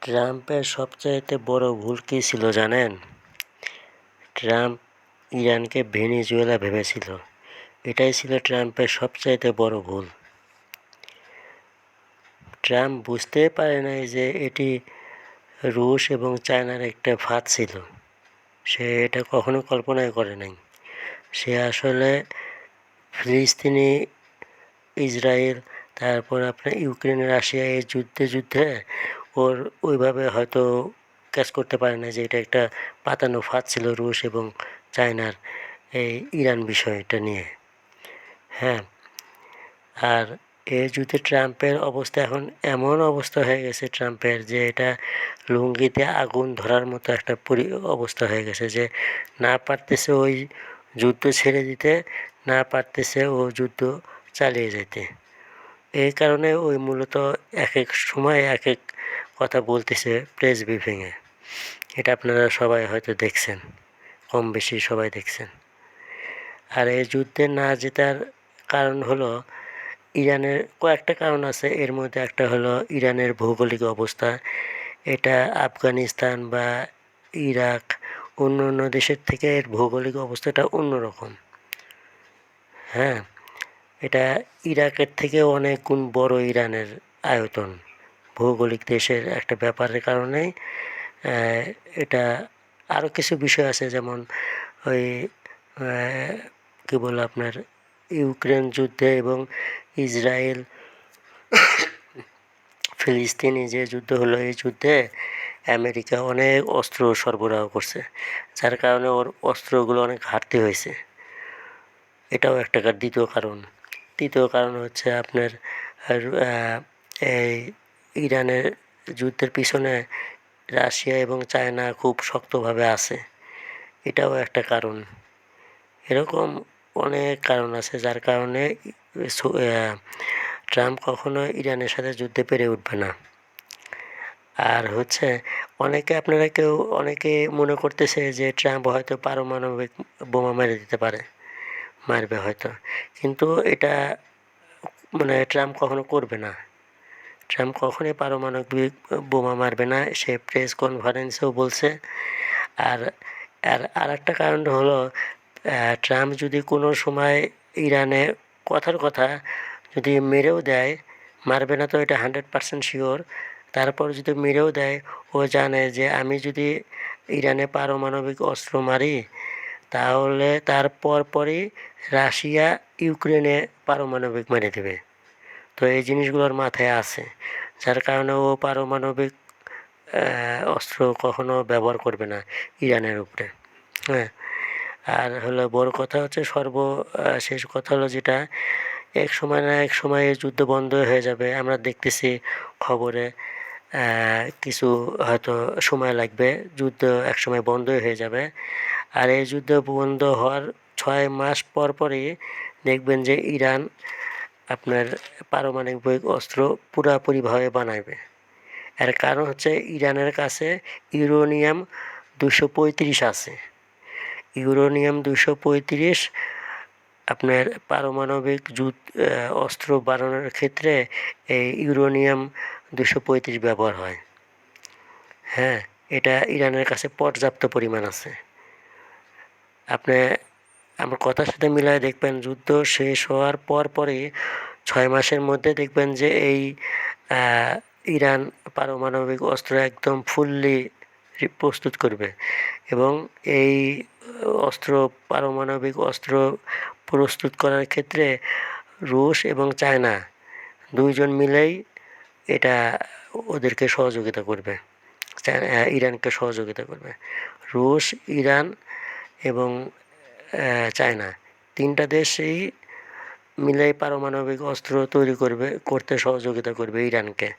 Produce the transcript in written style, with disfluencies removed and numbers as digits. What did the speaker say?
ট্রাম্পের সবচাইতে বড় ভুল কী ছিল জানেন? ট্রাম্প ইরানকে ভেনেজুয়েলা ভেবেছিল। এটাই ছিল ট্রাম্পের সবচাইতে বড় ভুল। ট্রাম্প বুঝতেই পারে নাই যে এটি রুশ এবং চায়নার একটা ফাঁদ ছিল। সে এটা কখনো কল্পনাই করে নাই। সে আসলে ফিলিস্তিনি, ইসরায়েল, তারপর আপনার ইউক্রেন, রাশিয়া এই যুদ্ধে ওর ওইভাবে হয়তো ক্যাচ করতে পারে না যে এটা একটা পাতানো ফাঁদ ছিল রুশ এবং চায়নার এই ইরান বিষয়টা নিয়ে। হ্যাঁ, আর এই যুদ্ধে ট্রাম্পের অবস্থা এখন এমন অবস্থা হয়ে গেছে ট্রাম্পের যে এটা লুঙ্গিতে আগুন ধরার মতো একটা অবস্থা হয়ে গেছে, যে না পারতেছে ওই যুদ্ধ ছেড়ে দিতে, না পারতেছে ও যুদ্ধ চালিয়ে যেতে। এই কারণে ওই মূলত এক এক সময় এক এক কথা বলতেছে প্রেস ব্রিফিংয়ে। এটা আপনারা সবাই হয়তো দেখছেন, কম বেশি সবাই দেখছেন। আর এই যুদ্ধে না জেতার কারণ হলো ইরানের কয়েকটা কারণ আছে। এর মধ্যে একটা হলো ইরানের ভৌগোলিক অবস্থা। এটা আফগানিস্তান বা ইরাক অন্য অন্য দেশের থেকে এর ভৌগোলিক অবস্থাটা অন্যরকম। হ্যাঁ, এটা ইরাকের থেকে অনেক গুণ বড় ইরানের আয়তন। ভৌগোলিক দেশের একটা ব্যাপারের কারণেই এটা আরও কিছু বিষয় আছে, যেমন ওই কী বলবো আপনার ইউক্রেন যুদ্ধে এবং ইসরায়েল ফিলিস্তিনি যে যুদ্ধ হলো, এই যুদ্ধে আমেরিকা অনেক অস্ত্র সরবরাহ করছে, যার কারণে ওর অস্ত্রগুলো অনেক ঘাটতি হয়েছে। এটাও একটা দ্বিতীয় কারণ। তৃতীয় কারণ হচ্ছে আপনার এই ইরানের যুদ্ধের পিছনে রাশিয়া এবং চায়না খুব শক্তভাবে আছে, এটাও একটা কারণ। এরকম অনেক কারণ আছে যার কারণে ট্রাম্প কখনো ইরানের সাথে যুদ্ধে পেরে উঠবে না। আর হচ্ছে অনেকে মনে করতেছে যে ট্রাম্প হয়তো পারমাণবিক বোমা মেরে দিতে পারে, মারবে হয়তো, কিন্তু এটা ট্রাম্প কখনো করবে না। ট্রাম্প কখনোই পারমাণবিক বোমা মারবে না, সে প্রেস কনফারেন্সেও বলছে। আর আর একটা কারণ হলো ট্রাম্প যদি কোনো সময় ইরানে কথার কথা যদি মেরেও দেয়, মারবে না তো এটা 100% শিওর, তারপর যদি মেরেও দেয়, ও জানে যে আমি যদি ইরানে পারমাণবিক অস্ত্র মারি তাহলে তার পরপরই রাশিয়া ইউক্রেনে পারমাণবিক মেরে দেবে। তো এই জিনিসগুলোর মাথায় আছে, যার কারণে ও পারমাণবিক অস্ত্র কখনো ব্যবহার করবে না ইরানের উপরে। হ্যাঁ, আর হলো বড় কথা হচ্ছে শেষ কথা হলো যেটা, এক সময় না এক সময় এই যুদ্ধ বন্ধ হয়ে যাবে। আমরা দেখতেছি খবরে কিছু হয়তো সময় লাগবে, যুদ্ধ এক সময় বন্ধই হয়ে যাবে। আর এই যুদ্ধ বন্ধ হওয়ার 6 মাস পরই দেখবেন যে ইরান আপনার পারমাণবিক অস্ত্র পুরোপুরিভাবে বানাবে। এর কারণ হচ্ছে ইরানের কাছে ইউরেনিয়াম 235 আছে। ইউরেনিয়াম 235 আপনার পারমাণবিক অস্ত্র বানানোর ক্ষেত্রে এই ইউরেনিয়াম 235 ব্যবহার হয়। হ্যাঁ, এটা ইরানের কাছে পর্যাপ্ত পরিমাণ আছে। আপনি আমার কথার সাথে মিলায় দেখবেন, যুদ্ধ শেষ হওয়ার পরই 6 মাসের মধ্যে দেখবেন যে এই ইরান পারমাণবিক অস্ত্র একদম ফুললি প্রস্তুত করবে। এবং এই পারমাণবিক অস্ত্র প্রস্তুত করার ক্ষেত্রে রুশ এবং চায়না দুইজন মিলেই এটা ওদেরকে সহযোগিতা করবে, ইরানকে সহযোগিতা করবে। রুশ, ইরান এবং চায়না, 3টা দেশই মিলে পারমাণবিক অস্ত্র তৈরি করতে সহযোগিতা করবে ইরানকে।